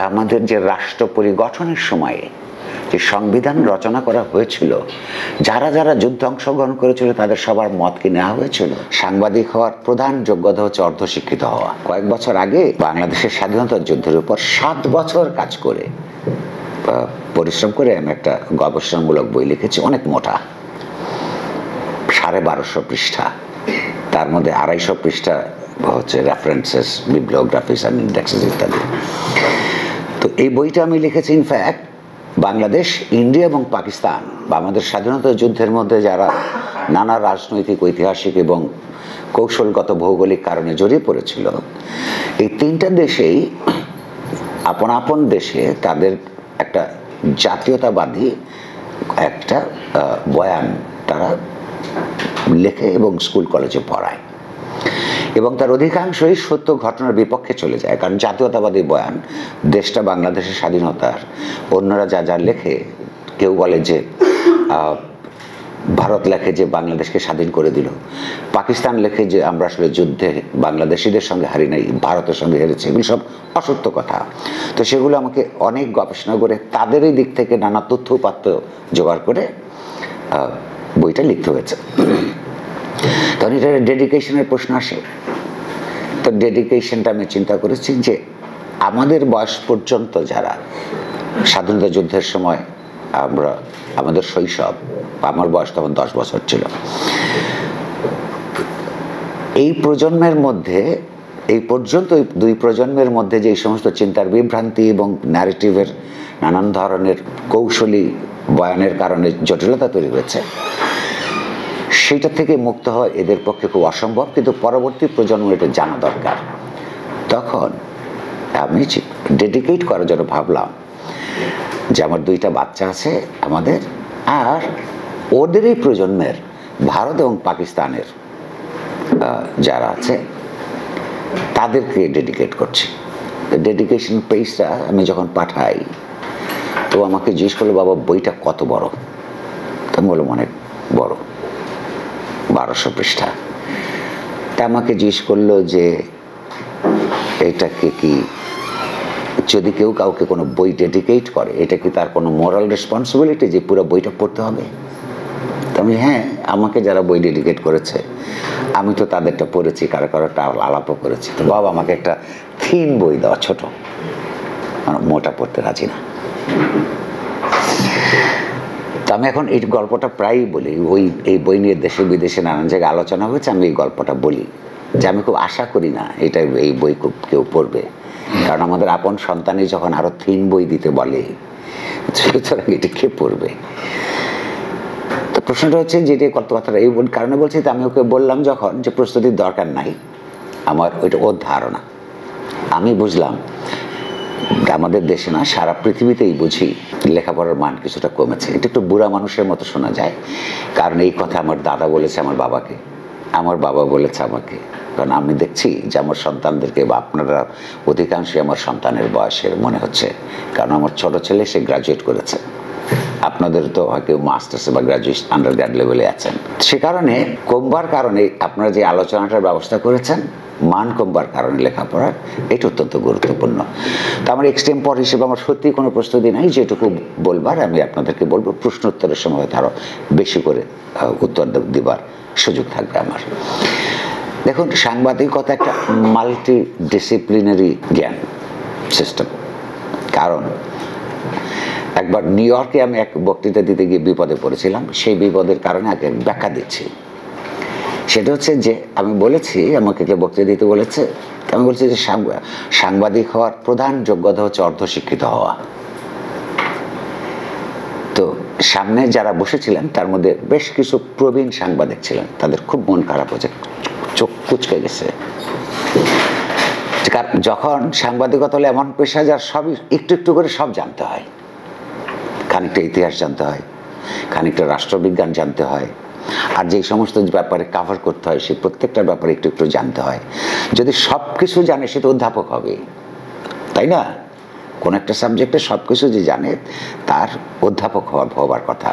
আমাদের যে রাষ্ট্র পরিগঠনের সময়ে যে সংবিধান রচনা করা হয়েছিল, যারা যারা যুদ্ধে অংশগ্রহণ করেছিল তাদের সবার মত কি নেওয়া হয়েছিল? সাংবাদিক হওয়ার প্রধান যোগ্যতা হচ্ছে অর্ধশিক্ষিত হওয়া। কয়েক বছর আগে বাংলাদেশের স্বাধীনতা যুদ্ধের উপর 7 বছর কাজ করে পরিশ্রম করে আমি একটা গবেষণামূলক বই লিখেছি, অনেক মোটা, 1250 পৃষ্ঠা। তার মধ্যে 250 পৃষ্ঠা হচ্ছে রেফারেন্সেস, বিবলিওগ্রাফিস অ্যান্ড ইন্ডেক্সেস ইত্যাদি। তো এই বইটা আমি লিখেছি ইনফ্যাক্ট বাংলাদেশ, ইন্ডিয়া এবং পাকিস্তান বা আমাদের স্বাধীনতা যুদ্ধের মধ্যে যারা নানা রাজনৈতিক, ঐতিহাসিক এবং কৌশলগত ভৌগোলিক কারণে জড়িয়ে পড়েছিল, এই 3টা দেশেই আপন আপন দেশে তাদের একটা জাতীয়তাবাদী একটা বয়ান তারা লেখে এবং স্কুল কলেজে পড়ায়, এবং তার অধিকাংশই সত্য ঘটনার বিপক্ষে চলে যায়। কারণ জাতীয়তাবাদী বয়ান, দেশটা বাংলাদেশের স্বাধীনতার, অন্যরা যা যা লেখে, কেউ বলে যে ভারত লেখে যে বাংলাদেশকে স্বাধীন করে দিল, পাকিস্তান লেখে যে আমরা আসলে যুদ্ধে বাংলাদেশিদের সঙ্গে হারি নাই, ভারতের সঙ্গে হেরেছে। এগুলো সব অসত্য কথা। তো সেগুলো আমাকে অনেক গবেষণা করে তাদেরই দিক থেকে নানা তথ্য উপাত্ত জোগাড় করে বইটা লিখতে হয়েছে। তখন এটা ডেডিকেশনের প্রশ্ন আসে। তো ডেডিকেশনটা আমি চিন্তা করেছি যে আমাদের বয়স পর্যন্ত যারা স্বাধীনতা যুদ্ধের সময় আমরা, আমাদের শৈশব, আমার বয়স তখন 10 বছর ছিল, এই প্রজন্মের মধ্যে, এই পর্যন্ত 2 প্রজন্মের মধ্যে যে সমস্ত চিন্তার বিভ্রান্তি এবং ন্যারেটিভের নানান ধরনের কৌশলী বয়ানের কারণে জটিলতা তৈরি হয়েছে, সেটা থেকে মুক্ত হয় এদের পক্ষে খুব অসম্ভব। কিন্তু পরবর্তী প্রজন্ম এটা জানা দরকার। তখন আমি ডেডিকেট করার জন্য ভাবলাম যে আমার 2টা বাচ্চা আছে আমাদের, আর ওদেরই প্রজন্মের ভারত এবং পাকিস্তানের যারা আছে তাদেরকে ডেডিকেট করছি। ডেডিকেশন পেজটা আমি যখন পাঠাই তো আমাকে জিজ্ঞেস করলো, বাবা বইটা কত বড়? তো আমি বললাম অনেক বড়, 1200 পৃষ্ঠা। তা আমাকে জিজ্ঞেস করলো যে এটাকে কি, যদি কেউ কাউকে কোনো বই ডেডিকেট করে, এটা কি তার কোনো মোরাল রেসপন্সিবিলিটি যে পুরো বইটা পড়তে হবে? তো আমি, হ্যাঁ, আমাকে যারা বই ডেডিকেট করেছে আমি তো তাদেরটা পড়েছি, কারো কারোটা আলাপও করেছি। তো বাবা আমাকে একটা থিন বই দেওয়া, ছোট, মোটা পড়তে রাজি না। তো আমি এখন এই গল্পটা প্রায়ই বলি, এই বই নিয়ে দেশে বিদেশে নানান জায়গায় আলোচনা হয়েছে, আমি এই গল্পটা বলি যে আমি খুব আশা করি না এই বই খুব কেউ পড়বে। কারণ আমাদের আপন সন্তানই যখন আরো থিন বই দিতে বলে, সুতরাং এটা কে পড়বে? তো প্রশ্নটা হচ্ছে যে কত কথাটা এই কারণে বলছি, তো আমি ওকে বললাম যখন যে প্রস্তুতির দরকার নাই, আমার ওইটা ওর ধারণা। আমি বুঝলাম আমাদের দেশে না, সারা পৃথিবীতেই বুঝি লেখাপড়ার মান কিছুটা কমেছে। এটা একটু বুড়া মানুষের মতো শোনা যায়, কারণ এই কথা আমার দাদা বলেছে আমার বাবাকে, আমার বাবা বলেছে আমাকে। কারণ আমি দেখছি যে আমার সন্তানদেরকে, বা আপনারা অধিকাংশই আমার সন্তানের বয়সের মনে হচ্ছে, কারণ আমার ছোট ছেলে সে গ্রাজুয়েট করেছে, আপনাদের তো হয়তো মাস্টার্স বা গ্রাজুয়েশন আন্ডার গ্র্যাড লেভেলে আছেন। সে কারণে কমবার কারণে আপনারা যে আলোচনাটার ব্যবস্থা করেছেন, মান কমবার কারণে লেখাপড়ার, এটা অত্যন্ত গুরুত্বপূর্ণ। তো আমার এক্সটেম্পর হিসেবে আমার সত্যি কোনো প্রস্তুতি নাই, যেটুকু বলবার আমি আপনাদেরকে বলবো, প্রশ্ন উত্তরের সময় আরও বেশি করে উত্তর দেবার সুযোগ থাকবে আমার। দেখুন, সাংবাদিকতা একটা মাল্টি ডিসিপ্লিনারি জ্ঞান সিস্টেম। কারণ একবার নিউ ইয়র্কে আমি এক বক্তৃতা দিতে গিয়ে বিপদে পড়েছিলাম, সেই বিপদের কারণে আগে ব্যাখ্যা দিচ্ছি। সেটা হচ্ছে যে আমি বলেছি, আমাকে একটা বক্তৃতা দিতে বলেছে, আমি বলছি যে সাংবাদিক হওয়ার প্রধান যোগ্যতা হচ্ছে অর্ধশিক্ষিত হওয়া। তো সামনে যারা বসেছিলেন তার মধ্যে বেশ কিছু প্রবীণ সাংবাদিক ছিলেন, তাদের খুব মন খারাপ হয়েছে, চোখ কুচকে গেছে। যখন সাংবাদিকতা হলে এমন পেশা যার সবই একটু একটু করে সব জানতে হয়, খানিকটা ইতিহাস জানতে হয়, খানিকটা রাষ্ট্রবিজ্ঞান জানতে হয়, আর যে সমস্ত ব্যাপারে কাভার করতে হয় সেই প্রত্যেকটার ব্যাপারে একটু একটু জানতে হয়। যদি সব কিছু জানে সে তো অধ্যাপক হবে, তাই না? কোন একটা সাবজেক্টে সব কিছু যে জানে তার অধ্যাপক হবার কথা।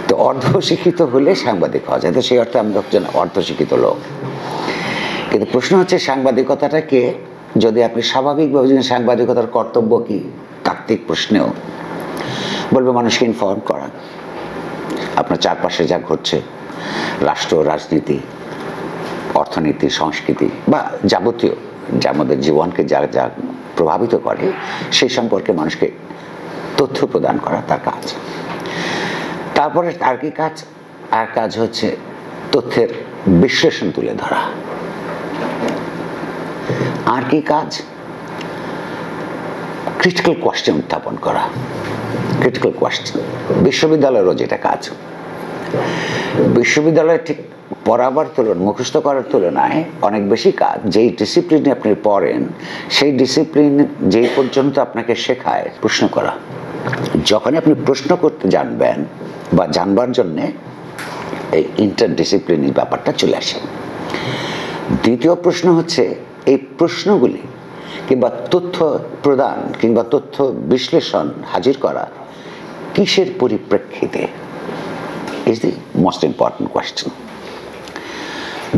তো অর্ধশিক্ষিত হলে সাংবাদিক হওয়া যায়, তো সেই অর্থে আমরা একজন অর্ধশিক্ষিত লোক। কিন্তু প্রশ্ন হচ্ছে সাংবাদিকতাটাকে যদি আপনি স্বাভাবিকভাবে সাংবাদিকতার কর্তব্য কি তাত্ত্বিক প্রশ্নেও বলবে মানুষকে ইনফর্ম করা, আপনার চারপাশে যা ঘটছে, রাষ্ট্র, রাজনীতি, অর্থনীতি, সংস্কৃতি বা যাবতীয় যা আমাদের জীবনকে যা যা প্রভাবিত করে সেই সম্পর্কে মানুষকে তথ্য প্রদান করা তার কাজ। তারপরে আর কি কাজ? আর কাজ হচ্ছে তথ্যের বিশ্লেষণ তুলে ধরা। আর কি কাজ? ক্রিটিক্যাল কোয়েশ্চেন উত্থাপন করা। ক্রিটিক্যাল কোয়েশ্চেন বিশ্ববিদ্যালয়েরও যেটা কাজ। বিশ্ববিদ্যালয়ে ঠিক পড়াবার তুলনায়, মুখস্থ করার তুলনায় অনেক বেশি কাজ যেই ডিসিপ্লিনে আপনি পড়েন সেই ডিসিপ্লিন যেই পর্যন্ত আপনাকে শেখায় প্রশ্ন করা। যখন আপনি প্রশ্ন করতে জানবেন বা জানবার জন্যে এই ইন্টারডিসিপ্লিনারি ব্যাপারটা চলে আসে। দ্বিতীয় প্রশ্ন হচ্ছে এই প্রশ্নগুলি কিংবা তথ্য প্রদান কিংবা তথ্য বিশ্লেষণ হাজির করা কিসের পরিপ্রেক্ষিতে is the most important question.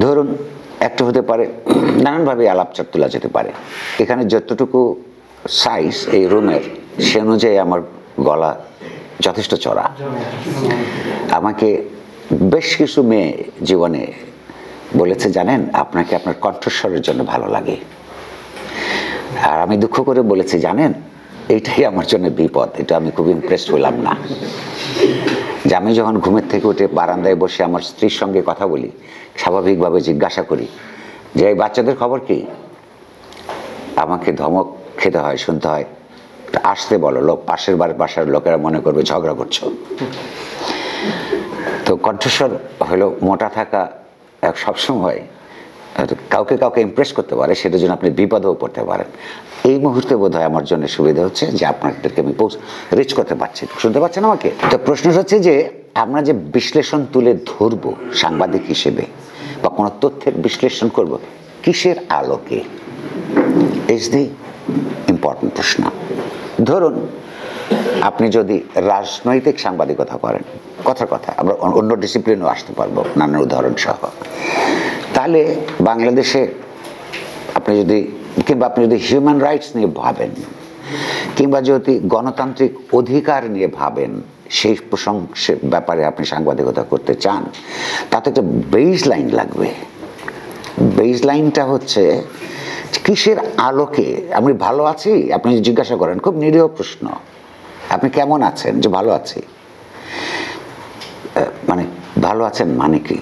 ধরুন একটা হতে পারে, নানানভাবে আলাপচার তোলা যেতে পারে। এখানে যতটুকু সাইজ এই রুমের সে অনুযায়ী আমার গলা যথেষ্ট চড়া। আমাকে বেশ কিছু মেয়ে জীবনে বলেছে, জানেন আপনাকে আপনার কণ্ঠস্বরের জন্য ভালো লাগে। আর আমি দুঃখ করে বলেছি, জানেন এইটাই আমার জন্য বিপদ। এটা আমি খুব ইমপ্রেসড হলাম না যে আমি যখন ঘুমের থেকে উঠে বারান্দায় বসে আমার স্ত্রীর সঙ্গে কথা বলি, স্বাভাবিকভাবে জিজ্ঞাসা করি যে এই বাচ্চাদের খবর কি, আমাকে ধমক খেতে হয়, শুনতে হয় আসতে বলো, লোক পাশের বাসার লোকেরা মনে করবে ঝগড়া করছো। তো কণ্ঠস্বর হলো মোটা থাকা সবসময় কাউকে কাউকে ইমপ্রেস করতে পারে, সেটার জন্য আপনি বিপদেও পড়তে পারেন। এই মুহূর্তে বোধ হয় আমার জন্য সুবিধা হচ্ছে যে আপনাদেরকে আমি রিচ করতে পারছি। শুনতে পাচ্ছেন আমাকে? তো প্রশ্ন হচ্ছে যে আমরা যে বিশ্লেষণ তুলে ধরবো সাংবাদিক হিসেবে বা কোনো তথ্যের বিশ্লেষণ করব কিসের আলোকে ইজ দি ইম্পর্টেন্ট প্রশ্ন। ধরুন আপনি যদি রাজনৈতিক সাংবাদিকতা করেন, কথার কথা আমরা অন্য ডিসিপ্লিনেও আসতে পারবো নানান উদাহরণ সহ, তাহলে বাংলাদেশে আপনি যদি কিংবা আপনি যদি হিউম্যান রাইটস নিয়ে ভাবেন কিংবা যদি গণতান্ত্রিক অধিকার নিয়ে ভাবেন, সেই প্রসঙ্গের ব্যাপারে আপনি সাংবাদিকতা করতে চান, তাতে একটা বেস লাইন লাগবে। বেস লাইনটা হচ্ছে কিসের আলোকে আমি ভালো আছি। আপনি জিজ্ঞাসা করেন, খুব নিরীহ প্রশ্ন, আপনি কেমন আছেন? যে ভালো আছি, মানে ভালো আছেন মানে কি,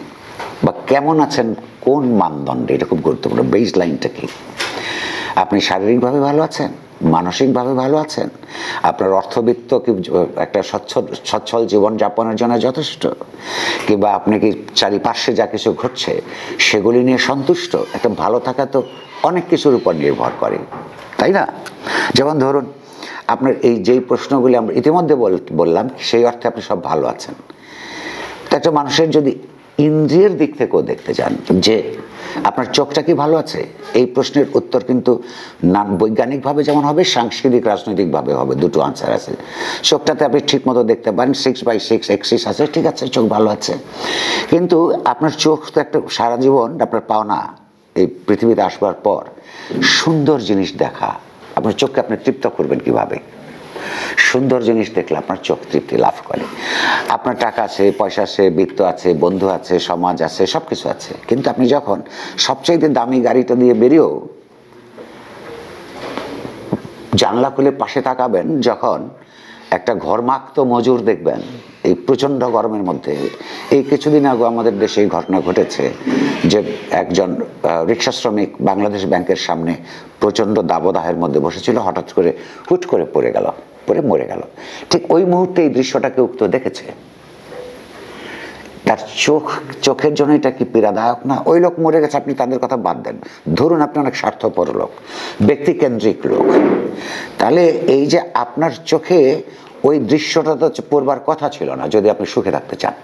বা কেমন আছেন কোন মানদণ্ডে, এটা খুব গুরুত্বপূর্ণ। বেস লাইনটা কি? আপনি শারীরিকভাবে ভালো আছেন, মানসিকভাবে ভালো আছেন, আপনার অর্থবিত্ত কি একটা সচ্ছল জীবনযাপনের জন্য যথেষ্ট, কিংবা আপনি কি চারিপাশে যা কিছু ঘটছে সেগুলি নিয়ে সন্তুষ্ট। একটা ভালো থাকা তো অনেক কিছুর উপর নির্ভর করে, তাই না? যেমন ধরুন আপনার এই যেই প্রশ্নগুলি আমরা ইতিমধ্যে বললাম, সেই অর্থে আপনি সব ভালো আছেন। তো একটা মানুষের যদি ইন্দ্রিয়ের দিক থেকেও দেখতে চান যে আপনার চোখটা কি ভালো আছে, এই প্রশ্নের উত্তর কিন্তু বৈজ্ঞানিকভাবে যেমন হবে, সাংস্কৃতিক রাজনৈতিকভাবে হবে। দুটো আনসার আছে। চোখটাতে আপনি ঠিক মতো দেখতে পারেন, 6/6 এক্সিস আছে, ঠিক আছে, চোখ ভালো আছে। কিন্তু আপনার চোখ তো একটা সারা জীবন আপনার পাওনা। এই পৃথিবীতে আসবার পর সুন্দর জিনিস দেখা, আপনার চোখকে আপনি তৃপ্ত করবেন কিভাবে? সুন্দর জিনিস দেখলে আপনার চোখ তৃপ্তি লাভ করে। আপনার টাকা আছে, পয়সা আছে, বৃত্ত আছে, বন্ধু আছে, সমাজ আছে, সব কিছু আছে, কিন্তু আপনি যখন সবচাইতে দামি গাড়িটা দিয়ে বেরিয়েও জানলা খুলে পাশে তাকাবেন, যখন একটা ঘরমাক্ত মজুর দেখবেন এই প্রচণ্ড গরমের মধ্যে। এই কিছুদিন আগে আমাদের দেশে এই ঘটনা ঘটেছে যে একজন রিক্সা শ্রমিক বাংলাদেশ ব্যাংকের সামনে প্রচণ্ড দাবদাহের মধ্যে বসেছিল, হঠাৎ করে হুট করে পড়ে মরে গেল। ঠিক ওই মুহূর্তে এই দৃশ্যটা কেউ তো দেখেছে? তার চোখের জন্য এটা কি পীড়াদায়ক না? ওই লোক মরে গেছে, আপনি তাদের কথা বাদ দেন। ধরুন আপনি অনেক স্বার্থপর লোক, ব্যক্তিকেন্দ্রিক লোক, তাহলে এই যে আপনার চোখে ওই দৃশ্যটা তো পড়বার কথা ছিল না যদি আপনি সুখে থাকতে চান।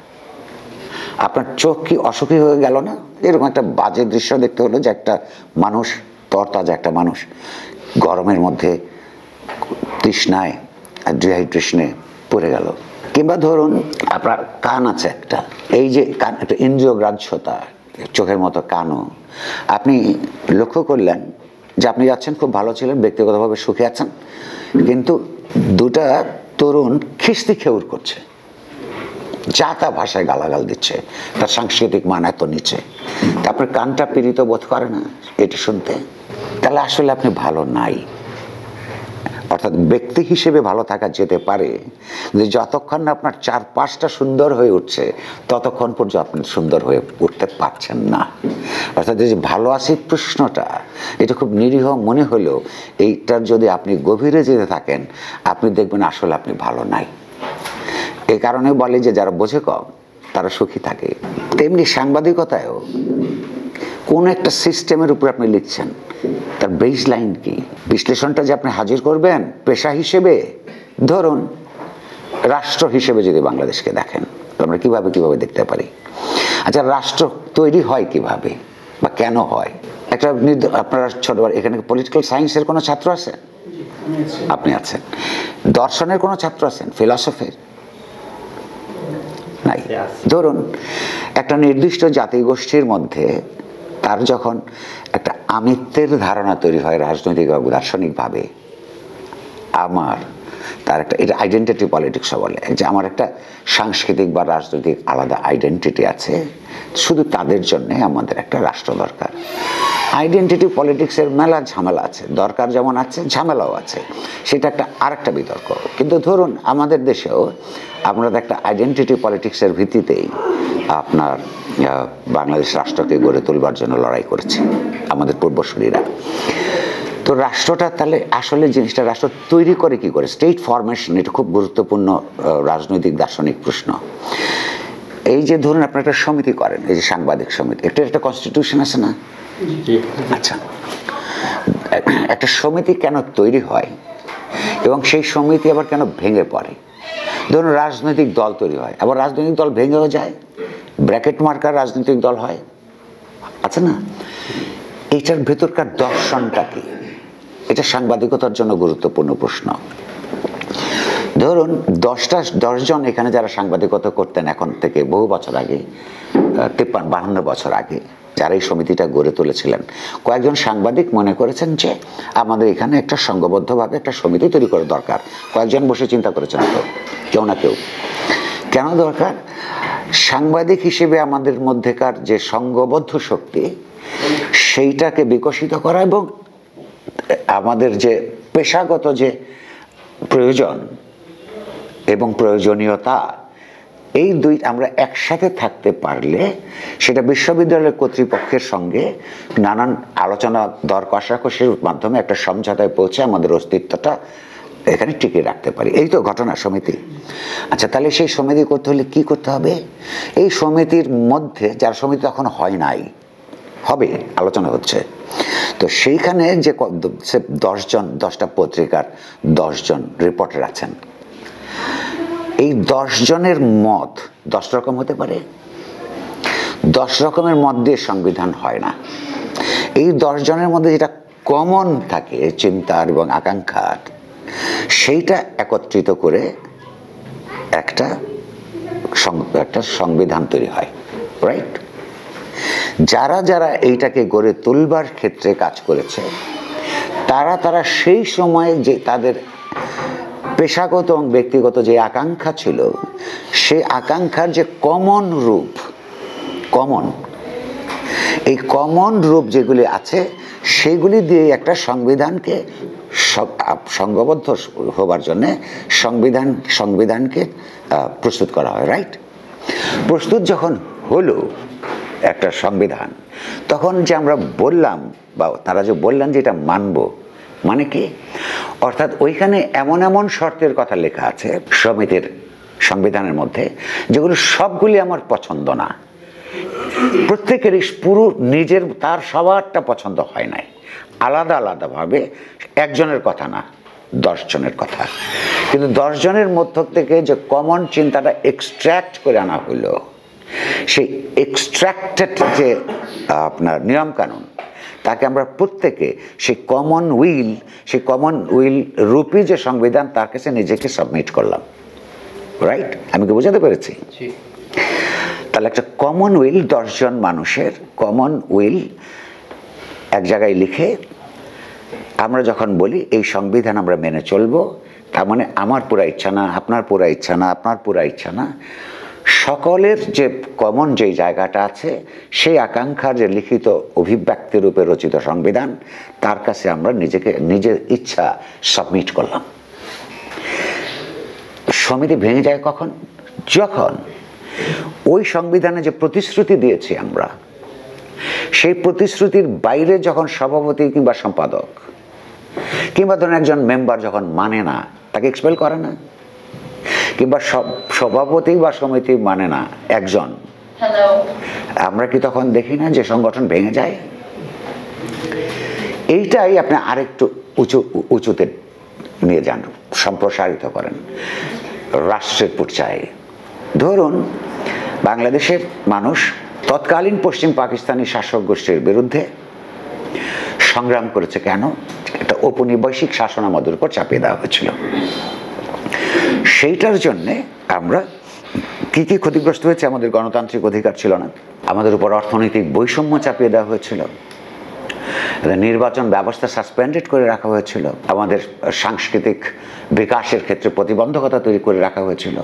আপনার চোখ কি অসুখী হয়ে গেল না? এরকম একটা বাজে দৃশ্য দেখতে হলো যে একটা মানুষ, তরতাজা একটা মানুষ গরমের মধ্যে তৃষ্ণায় আর ডিহাইড্রেশনে পড়ে গেল। কিংবা ধরুন আপনার কান আছে একটা, এই যে কান একটা ইন্দ্রিয়গ্রাহ্যতা, চোখের মতো কানও। আপনি লক্ষ্য করলেন যে আপনি যাচ্ছেন, খুব ভালো ছিলেন, ব্যক্তিগতভাবে সুখে আছেন, কিন্তু দুটা তরুণ খিস্তি খেউর করছে, যা তা ভাষায় গালাগাল দিচ্ছে, তার সাংস্কৃতিক মান এত নিচে, তারপরে কানটা পীড়িত বোধ করে না এটা শুনতে, তাহলে আসলে আপনি ভালো নাই। অর্থাৎ ব্যক্তি হিসেবে ভালো থাকা যেতে পারে, যে যতক্ষণ না আপনার চারপাশটা সুন্দর হয়ে উঠছে ততক্ষণ পর্যন্ত আপনি সুন্দর হয়ে উঠতে পারছেন না। অর্থাৎ এই যে ভালো আছি প্রশ্নটা, এটা খুব নিরীহ মনে হলেও এইটার যদি আপনি গভীরে যেতে থাকেন, আপনি দেখবেন আসলে আপনি ভালো নাই। এই কারণে বলে যে যারা বোঝে কম তারা সুখী থাকে। তেমনি সাংবাদিকতায়ও কোন একটা সিস্টেমের উপর আপনি লিখছেন, তার বেস লাইন কি, বিশ্লেষণটা যে আপনি হাজির করবেন পেশা হিসেবে, ধরুন রাষ্ট্র হিসেবে যদি বাংলাদেশকে দেখেন, আমরা কিভাবে দেখতে পারি। আচ্ছা, রাষ্ট্র তৈরি হয় কিভাবে বা কেন হয়? একটা আপনারা ছোটবার এখানে পলিটিক্যাল সায়েন্সের কোনো ছাত্র আছে? আপনি আছেন। দর্শনের কোনো ছাত্র আছেন? ফিলসফির নাই। ধরুন একটা নির্দিষ্ট জাতিগোষ্ঠীর মধ্যে তার যখন একটা আমিত্বের ধারণা তৈরি হয় রাজনৈতিক বা দার্শনিকভাবে, আমার তার একটা, এটা আইডেন্টিটি পলিটিক্স বলে, যে আমার একটা সাংস্কৃতিক বা রাজনৈতিক আলাদা আইডেন্টিটি আছে, শুধু তাদের জন্য আমাদের একটা রাষ্ট্র দরকার। আইডেন্টিটি পলিটিক্সের মেলা ঝামেলা আছে, দরকার যেমন আছে ঝামেলাও আছে, সেটা একটা আরেকটা বিতর্ক। কিন্তু ধরুন আমাদের দেশেও আপনার একটা আইডেন্টিটি পলিটিক্সের ভিত্তিতেই আপনার বাংলাদেশ রাষ্ট্রকে গড়ে তোলবার জন্য লড়াই করেছে আমাদের পূর্বসূরীরা। তো রাষ্ট্রটা তাহলে আসলে জিনিসটা রাষ্ট্র তৈরি করে কি করে? স্টেট ফরমেশন, এটা খুব গুরুত্বপূর্ণ রাজনৈতিক দার্শনিক প্রশ্ন। এই যে ধরুন আপনি একটা সমিতি করেন, এই যে সাংবাদিক সমিতি, একটা কনস্টিটিউশন আছে না? আচ্ছা, একটা সমিতি কেন তৈরি হয় এবং সেই সমিতি আবার কেন ভেঙে পড়ে? ধরুন রাজনৈতিক দল তৈরি হয়, আবার রাজনৈতিক দল ভেঙেও যায়, ব্র্যাকেট মার্কার রাজনৈতিক দল হয়, আছে না? এইটার ভেতরকার দর্শনটা কি? এটা সাংবাদিকতার জন্য গুরুত্বপূর্ণ প্রশ্ন। ধরুন 10 জন এখানে যারা সাংবাদিকতা করতেন এখন থেকে বহু বছর আগে, 52 বছর আগে, যারা এই সমিতিটা গড়ে তুলেছিলেন, কয়েকজন সাংবাদিক মনে করেছেন যে আমাদের এখানে একটা সংঘবদ্ধভাবে একটা সমিতি তৈরি করা দরকার। কয়েকজন বসে চিন্তা করেছেন, তো কেউ না কেউ। কেন দরকার? সাংবাদিক হিসেবে আমাদের মধ্যেকার যে সংঘবদ্ধ শক্তি, সেইটাকে বিকশিত করা এবং আমাদের যে পেশাগত যে প্রয়োজন এবং প্রয়োজনীয়তা, এই দুই আমরা একসাথে থাকতে পারলে সেটা বিশ্ববিদ্যালয়ের কর্তৃপক্ষের সঙ্গে নানান আলোচনা দর কষাকষির মাধ্যমে একটা সমঝোতায় পৌঁছে আমাদের অস্তিত্বটা এখানে টিকিয়ে রাখতে পারি। এই তো ঘটনা সমিতি। আচ্ছা, তাহলে সেই সমিতি করতে হলে কি করতে হবে? এই সমিতির মধ্যে, যার সমিতি তখন হয় নাই, হবে, আলোচনা হচ্ছে, তো সেইখানে যে 10টা পত্রিকার 10 জন রিপোর্টার আছেন, এই 10 জনের মত 10 রকম হতে পারে। 10 রকমের মত দিয়ে সংবিধান হয় না। এই 10 জনের মধ্যে যেটা কমন থাকে চিন্তার এবং আকাঙ্ক্ষার, সেইটা একত্রিত করে একটা সংবিধান তৈরি হয়, রাইট? যারা যারা এইটাকে গড়ে তুলবার ক্ষেত্রে কাজ করেছে, তারা সেই সময়ে যে তাদের পেশাগত এবং ব্যক্তিগত যে আকাঙ্ক্ষা ছিল, সেই আকাঙ্ক্ষার যে কমন রূপ, এই কমন রূপ যেগুলি আছে, সেগুলি দিয়ে একটা সংবিধানকে সংঘবদ্ধ হবার জন্য সংবিধানকে প্রস্তুত করা হয়, রাইট? প্রস্তুত যখন হলো একটা সংবিধান, তখন যে আমরা বললাম বা তারা যে বললেন যে এটা মানব, মানে কি? অর্থাৎ ওইখানে এমন এমন শর্তের কথা লেখা আছে সমিতির সংবিধানের মধ্যে, যেগুলো সবগুলি আমার পছন্দ না। প্রত্যেকেরই পুরো নিজের তার সবারটা পছন্দ হয় নাই, আলাদা আলাদাভাবে, একজনের কথা না, 10 জনের কথা। কিন্তু 10 জনের মধ্য থেকে যে কমন চিন্তাটা এক্সট্র্যাক্ট করে আনা হলো, সেই এক্সট্র্যাক্টেড যে আপনার নিয়মকানুন, তাকে আমরা প্রত্যেকে সেই কমন উইল রূপী যে সংবিধান, তার কাছে নিজেকে সাবমিট করলাম, রাইট? আমি কি বোঝাতে পেরেছি? তাহলে একটা কমন উইল, 10 জন মানুষের কমন উইল এক জায়গায় লিখে আমরা যখন বলি এই সংবিধান আমরা মেনে চলবো, তার মানে আমার পুরা ইচ্ছা না, আপনার পুরা ইচ্ছা না, আপনার পুরা ইচ্ছা না, সকলের যে কমন যে জায়গাটা আছে সেই আকাঙ্ক্ষার যে লিখিত অভিব্যক্তি রূপে রচিত সংবিধান, তার কাছে আমরা নিজেকে নিজের ইচ্ছা সাবমিট করলাম। সমিতি ভেঙে যায় কখন? যখন ওই সংবিধানে যে প্রতিশ্রুতি দিয়েছি আমরা, সেই প্রতিশ্রুতির বাইরে যখন সভাপতি কিংবা সম্পাদক কিংবা ধরুন একজন মেম্বার যখন মানে না, তাকে এক্সপেল করে না, কিংবা সভাপতি বা সমিতি মানে না একজন, আমরা কি তখন দেখি না যে সংগঠন ভেঙে যায়? এইটাই আপনি আরেকটু উঁচুতে নিয়ে যান, সম্প্রসারিত করেন রাষ্ট্রের পর্যায়ে। ধরুন বাংলাদেশের মানুষ তৎকালীন পশ্চিম পাকিস্তানি শাসক গোষ্ঠীর বিরুদ্ধে সংগ্রাম করেছে। কেন? একটা ঔপনিবেশিক শাসন আমাদের উপর চাপিয়ে দেওয়া হয়েছিল। সেইটার জন্যে আমরা কি কি ক্ষতিগ্রস্ত হয়েছে? আমাদের গণতান্ত্রিক অধিকার ছিল না, আমাদের উপর অর্থনৈতিক বৈষম্য চাপিয়ে দেওয়া হয়েছিল, নির্বাচন ব্যবস্থা সাসপেন্ডেড করে রাখা হয়েছিল, আমাদের সাংস্কৃতিক বিকাশের ক্ষেত্রে প্রতিবন্ধকতা তৈরি করে রাখা হয়েছিল।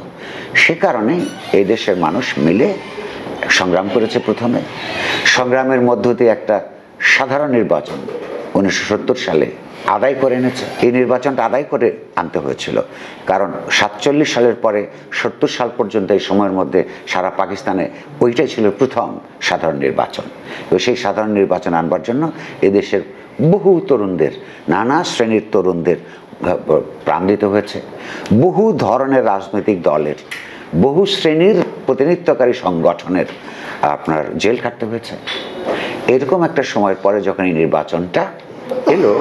সে কারণে এই দেশের মানুষ মিলে সংগ্রাম করেছে। প্রথমে সংগ্রামের মধ্য দিয়ে একটা সাধারণ নির্বাচন 1970 সালে আদায় করে এনেছে। এই নির্বাচনটা আদায় করে আনতে হয়েছিল, কারণ 47 সালের পরে 70 সাল পর্যন্ত এই সময়ের মধ্যে সারা পাকিস্তানে ওইটাই ছিল প্রথম সাধারণ নির্বাচন। তো সেই সাধারণ নির্বাচন আনবার জন্য এদেশের বহু তরুণদের, নানা শ্রেণীর তরুণদের প্রাণ দিতে হয়েছে। বহু ধরনের রাজনৈতিক দলের, বহু শ্রেণীর প্রতিনিধিত্বকারী সংগঠনের আপনার জেল কাটতে হয়েছে। এরকম একটা সময়ের পরে যখন এই নির্বাচনটা এলো,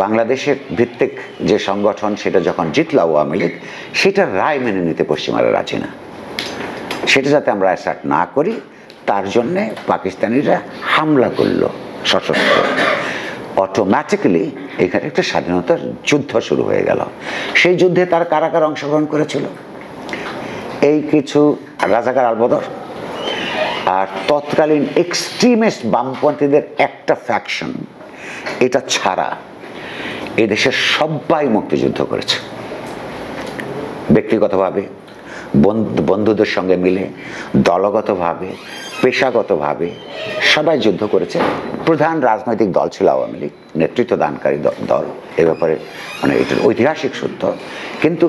বাংলাদেশের ভিত্তিক যে সংগঠন সেটা যখন জিতল আওয়ামী লীগ, সেটার রায় মেনে নিতে পশ্চিমারা রাজি না। সেটা যাতে আমরা অ্যাসার্ট না করি তার জন্যে পাকিস্তানিরা হামলা করলো সশস্ত্র। অটোমেটিক্যালি এখানে একটা স্বাধীনতার যুদ্ধ শুরু হয়ে গেল। সেই যুদ্ধে তার কারা কারা অংশগ্রহণ করেছিল? এই কিছু রাজাকার আলবদর আর তৎকালীন এক্সট্রিমিস্ট বামপন্থীদের একটা ফ্যাকশন, এটা ছাড়া এদেশের সবাই মুক্তিযুদ্ধ করেছে। ব্যক্তিগতভাবে, বন্ধুদের সঙ্গে মিলে, দলগতভাবে, পেশাগতভাবে সবাই যুদ্ধ করেছে। প্রধান রাজনৈতিক দল ছিল আওয়ামী লীগ, নেতৃত্ব দানকারী দল। এ ব্যাপারে মানে এটার ঐতিহাসিক সত্য। কিন্তু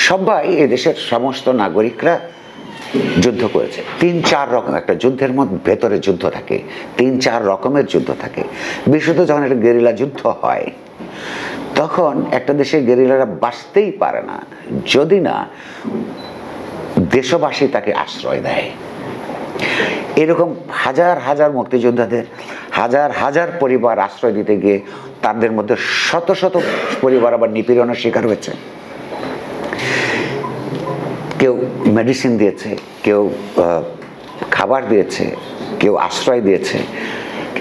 সবাই এদেশের সমস্ত নাগরিকরা যুদ্ধ করেছে। 3-4 রকম একটা যুদ্ধের মধ্যে ভেতরে যুদ্ধ থাকে, 3-4 রকমের যুদ্ধ থাকে। বিশেষত যখন একটা গেরিলা যুদ্ধ হয়, তখন একটা দেশের গেরিলারা বাঁচতেই পারে না যদি না দেশবাসী তাকে আশ্রয় দেয়। এরকম হাজার হাজার মুক্তিযোদ্ধাদের, হাজার হাজার পরিবার আশ্রয় দিতে গিয়ে তাদের মধ্যে শত শত পরিবার আবার নিপীড়নের শিকার হয়েছে। কেউ মেডিসিন দিয়েছে, কেউ খাবার দিয়েছে, কেউ আশ্রয় দিয়েছে।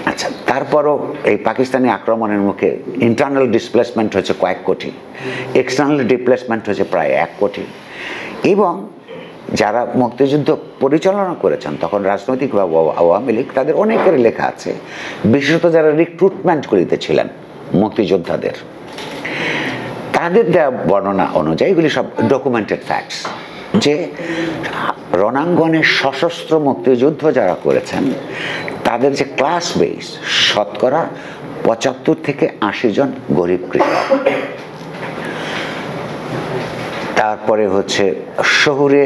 আচ্ছা, তারপরও এই পাকিস্তানি আক্রমণের মুখে ইন্টারনাল ডিসপ্লেসমেন্ট হয়েছে কয়েক কোটি, এক্সটার্নাল ডিসপ্লেসমেন্ট হয়েছে প্রায় 1 কোটি। এবং যারা মুক্তিযুদ্ধ পরিচালনা করেছেন তখন রাজনৈতিকভাবে আওয়ামী লীগ, তাদের অনেকের লেখা আছে, বিশেষত যারা রিক্রুটমেন্ট করিতেছিলেন মুক্তিযোদ্ধাদের, তাদের দেওয়া বর্ণনা অনুযায়ী, এগুলি সব ডকুমেন্টেড ফ্যাক্টস, যে রণাঙ্গনে সশস্ত্র মুক্তিযুদ্ধ যারা করেছেন তাদের যে ক্লাস বেস, শতকরা 75 থেকে 80 জন গরিব কৃষক। তারপরে হচ্ছে শহুরে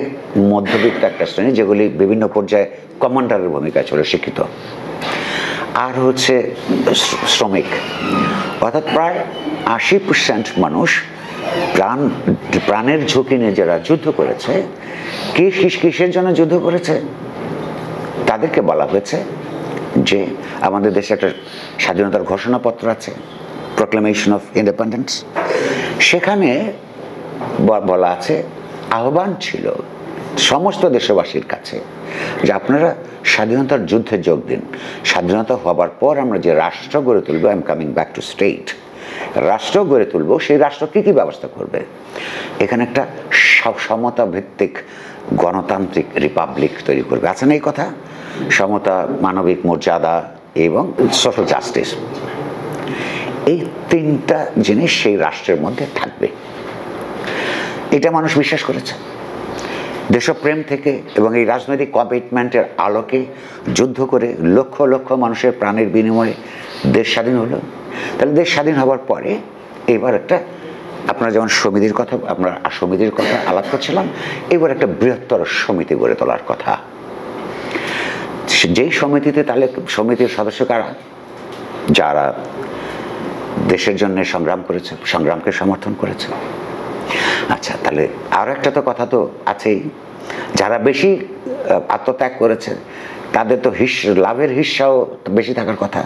মধ্যবিত্ত একটা শ্রেণী, যেগুলি বিভিন্ন পর্যায়ে কমান্ডারের ভূমিকায় ছিল, শিক্ষিত। আর হচ্ছে শ্রমিক। অর্থাৎ প্রায় 80% মানুষ প্রাণের ঝুঁকি নিয়ে যারা যুদ্ধ করেছে। কিসের জন্য যুদ্ধ করেছে? তাদেরকে বলা হয়েছে যে আমাদের দেশে একটা স্বাধীনতার ঘোষণাপত্র আছে, প্রোক্লেমেশন অফ ইন্ডিপেন্ডেন্স। সেখানে বলা আছে, আহ্বান ছিল সমস্ত দেশবাসীর কাছে যে আপনারা স্বাধীনতার যুদ্ধে যোগ দিন। স্বাধীনতা হবার পর আমরা যে রাষ্ট্র গড়ে তুলবো, I am coming back to state, রাষ্ট্র গড়ে তুলবো, সেই রাষ্ট্র কি কি ব্যবস্থা করবে? এখানে একটা সমতা ভিত্তিক গণতান্ত্রিক রিপাবলিক তৈরি করবে। আছে না এই কথা? সমতা, মানবিক মর্যাদা এবং সোশ্যাল জাস্টিস। এই তিনটা জিনিস সেই রাষ্ট্রের মধ্যে থাকবে, এটা মানুষ বিশ্বাস করেছে। দেশপ্রেম থেকে এবং এই রাজনৈতিক কমিটমেন্টের আলোকে যুদ্ধ করে লক্ষ লক্ষ মানুষের প্রাণের বিনিময়ে দেশ স্বাধীন হলো। তাহলে দেশ স্বাধীন হওয়ার পরে এবার একটা, আপনারা যেমন সমিতির কথা আলাপ করছিলাম, এবার একটা বৃহত্তর সমিতি গড়ে তোলার কথা। যেই সমিতিতে, তাহলে সমিতির সদস্য কারা? যারা দেশের জন্য সংগ্রাম করেছে, সংগ্রামকে সমর্থন করেছে। আচ্ছা, তাহলে আরো একটা তো কথা তো আছেই, যারা বেশি আত্মত্যাগ করেছে তাদের তো লাভের হিস্সাও বেশি থাকার কথা।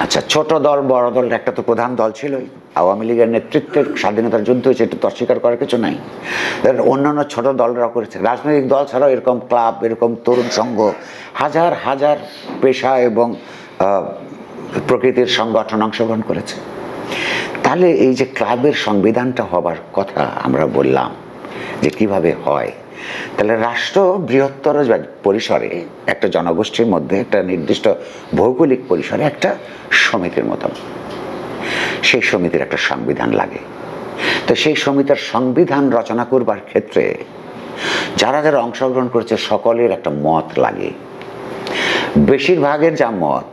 আচ্ছা, ছোট দল বড় দল, একটা তো প্রধান দল ছিল আওয়ামী লীগের নেতৃত্বের স্বাধীনতার যুদ্ধ হয়েছে, এটা তো অস্বীকার করার কিছু নাই। অন্যান্য ছোট দলরাও করেছে, রাজনৈতিক দল ছাড়াও এরকম ক্লাব, এরকম তরুণ সংঘ, হাজার হাজার পেশা এবং প্রকৃতির সংগঠন অংশগ্রহণ করেছে। তাহলে এই যে ক্লাবের সংবিধানটা হবার কথা আমরা বললাম যে কিভাবে হয়, তাহলে রাষ্ট্র বৃহত্তর পরিসরে একটা জনগোষ্ঠীর মধ্যে একটা নির্দিষ্ট ভৌগোলিক পরিসরে একটা সমিতির মতন, সেই সমিতির একটা সংবিধান লাগে। তো সেই সমিতির সংবিধান রচনা করবার ক্ষেত্রে যারা যারা অংশগ্রহণ করেছে সকলের একটা মত লাগে। বেশিরভাগের যা মত,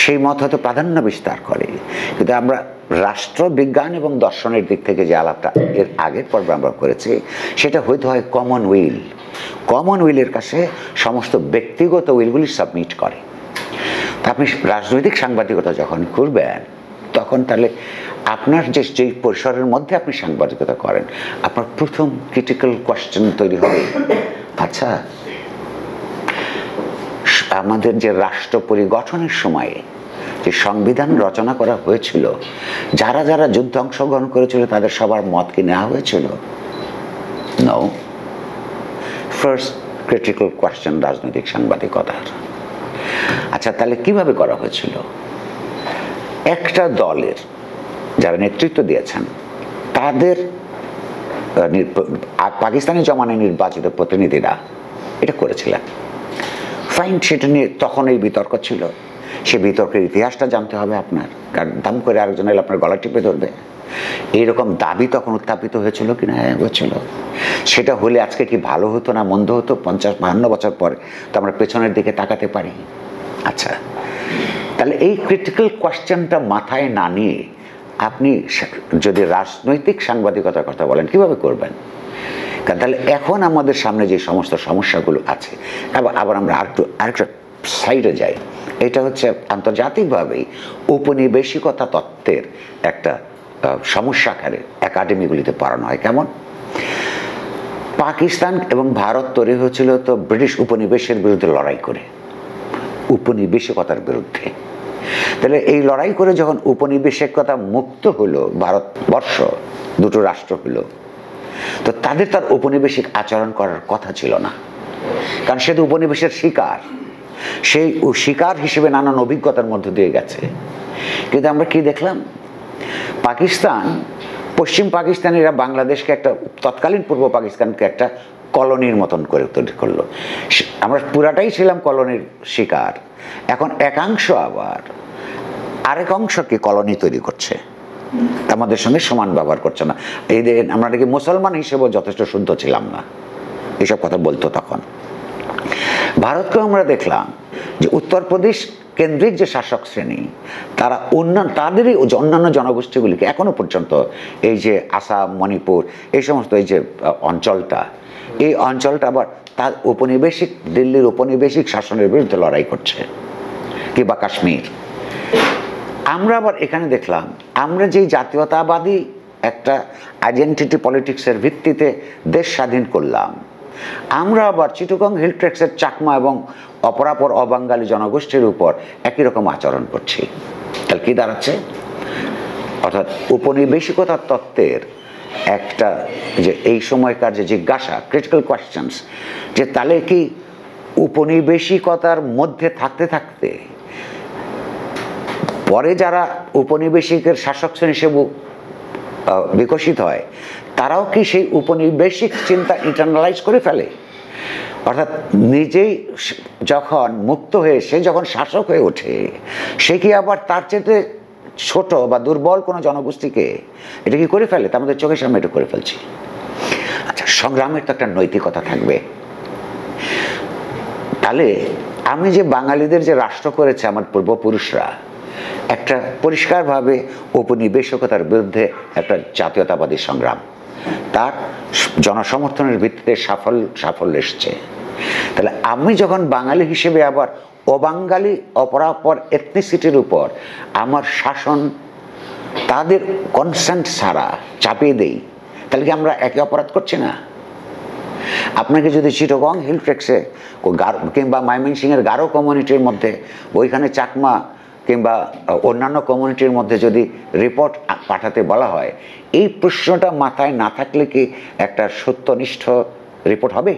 সেই মত হয়তো প্রাধান্য বিস্তার করে, কিন্তু আমরা রাষ্ট্রবিজ্ঞান এবং দর্শনের দিক থেকে যে আলাপটা এর আগের পর্বে আমরা করেছি, সেটা হয়তো হয় কমন উইল। কমন উইলের কাছে সমস্ত ব্যক্তিগত উইলগুলি সাবমিট করে। তা আপনি রাজনৈতিক সাংবাদিকতা যখন করবেন, তখন তাহলে আপনার যেই পরিসরের মধ্যে আপনি সাংবাদিকতা করেন, আপনার প্রথম ক্রিটিক্যাল কোয়েশ্চেন তৈরি হবে, আচ্ছা আমাদের যে রাষ্ট্র পরিগঠনের সময়ে যে সংবিধান রচনা করা হয়েছিল, যারা যারা যুদ্ধে অংশগ্রহণ করেছিল তাদের সবার মত কি নেওয়া হয়েছিল? নো। ফার্স্ট ক্রিটিক্যাল কোয়েশ্চেন রাজনৈতিক সাংবাদিকতার। আচ্ছা, তাহলে কিভাবে করা হয়েছিল? একটা দলের যারা নেতৃত্ব দিয়েছেন তাদের পাকিস্তানি জমানায় নির্বাচিত প্রতিনিধিরা এটা করেছিলেন। ফাইন, সেটা নিয়ে তখন এই বিতর্ক ছিল। সে বিতর্কের ইতিহাসটা জানতে হবে আপনার, কারণ দাম করে আরেকজন এলে আপনার গলা টিপে ধরবে। এইরকম দাবি তখন উত্থাপিত হয়েছিল কিনা? হয়েছিল। সেটা হলে আজকে কি ভালো হতো না মন্দ হতো 50-52 বছর পরে তো আমরা পেছনের দিকে তাকাতে পারি। আচ্ছা, তাহলে এই ক্রিটিক্যাল কোয়েশ্চেনটা মাথায় না নিয়ে আপনি যদি রাজনৈতিক সাংবাদিকতার কথা বলেন, কিভাবে করবেন? কারণ তাহলে এখন আমাদের সামনে যে সমস্ত সমস্যাগুলো আছে, আবার আমরা আরেকটা সাইডে যাই। এটা হচ্ছে আন্তর্জাতিকভাবেই উপনিবেশিকতা তত্ত্বের একটা সমস্যা আকারে একাডেমিগুলিতে পড়ানো হয়। কেমন? পাকিস্তান এবং ভারত তৈরি হয়েছিল তো ব্রিটিশ উপনিবেশের বিরুদ্ধে লড়াই করে, উপনিবেশিকতার বিরুদ্ধে। তাহলে এই লড়াই করে যখন উপনিবেশিকতা মুক্ত হলো, ভারতবর্ষ দুটো রাষ্ট্র হলো, তো তাদের তার উপনিবেশিক আচরণ করার কথা ছিল না, কারণ সে তো উপনিবেশের শিকার। সেই শিকার হিসেবে নানান অভিজ্ঞতার মধ্য দিয়ে গেছে। কিন্তু আমরা কি দেখলাম? পশ্চিম পাকিস্তানিরা বাংলাদেশকে একটা, তৎকালীন পূর্ব পাকিস্তানকে একটা কলোনির মতন করে তৈরি করলো। আমরা পুরাটাই ছিলাম কলোনির শিকার। এখন একাংশ আবার আরেক অংশকে কলোনি তৈরি করছে, আমাদের সঙ্গে সমান ব্যবহার করছে না। এই আমরা নাকি মুসলমান হিসেবেও যথেষ্ট শুদ্ধ ছিলাম না, এসব কথা বলতো তখন। ভারতকেও আমরা দেখলাম যে উত্তরপ্রদেশ কেন্দ্রিক যে শাসক শ্রেণী, তারা তাদেরই অন্যান্য জনগোষ্ঠীগুলিকে এখনো পর্যন্ত এই যে আসাম, মণিপুর, এই সমস্ত এই যে এই অঞ্চলটা আবার তার উপনিবেশিক, দিল্লির উপনিবেশিক শাসনের বিরুদ্ধে লড়াই করছে, কিংবা কাশ্মীর। আমরা আবার এখানে দেখলাম, আমরা যেই জাতীয়তাবাদী একটা আইডেন্টিটি পলিটিক্সের ভিত্তিতে দেশ স্বাধীন করলাম, আমরা আবার চিটাগং হিল ট্রেক্সের চাকমা এবং অপরাপর অবাঙ্গালী জনগোষ্ঠীর উপর একই রকম আচরণ করছি। তাহলে কি দাঁড়াচ্ছে? অর্থাৎ উপনিবেশিকতার তত্ত্বের একটা যে এই সময়কার যে জিজ্ঞাসা, ক্রিটিক্যাল কোয়েশ্চেন্স, যে তাহলে কি উপনিবেশিকতার মধ্যে থাকতে থাকতে পরে যারা উপনিবেশিকের শাসক শ্রেণী হিসেবে বিকশিত হয়, তারাও কি সেই উপনিবেশিক চিন্তা ইন্টারনালাইজ করে ফেলে? অর্থাৎ নিজেই যখন মুক্ত হয়ে সে যখন শাসক হয়ে ওঠে, সে কি আবার তার চেয়ে ছোট বা দুর্বল কোনো জনগোষ্ঠীকে এটা কি করে ফেলে, তা আমাদের চোখের সামনে এটা করে ফেলছি। আচ্ছা, সংগ্রামের তো একটা নৈতিকতা থাকবে। তাহলে আমি যে বাঙালিদের যে রাষ্ট্র করেছে আমার পূর্বপুরুষরা, একটা পরিষ্কারভাবে উপনিবেশিকতার বিরুদ্ধে একটা জাতীয়তাবাদী সংগ্রাম, তার জনসমর্থনের ভিত্তিতে সাফল্য এসছে। তাহলে আমি যখন বাঙালি হিসেবে আবার অবাঙালি অপরাপর এথনিসিটির উপর আমার শাসন তাদের কনসেন্ট ছাড়া চাপিয়ে দেই, তাহলে কি আমরা একে অপরাধ করছি না? আপনাকে যদি চিটাগং হিল ট্রেক্সে কিংবা ময়মনসিংহের গারো কমিউনিটির মধ্যে, ওইখানে চাকমা কিংবা অন্যান্য কমিউনিটির মধ্যে যদি রিপোর্ট পাঠাতে বলা হয়, এই প্রশ্নটা মাথায় না থাকলে কি একটা সত্যনিষ্ঠ রিপোর্ট হবে?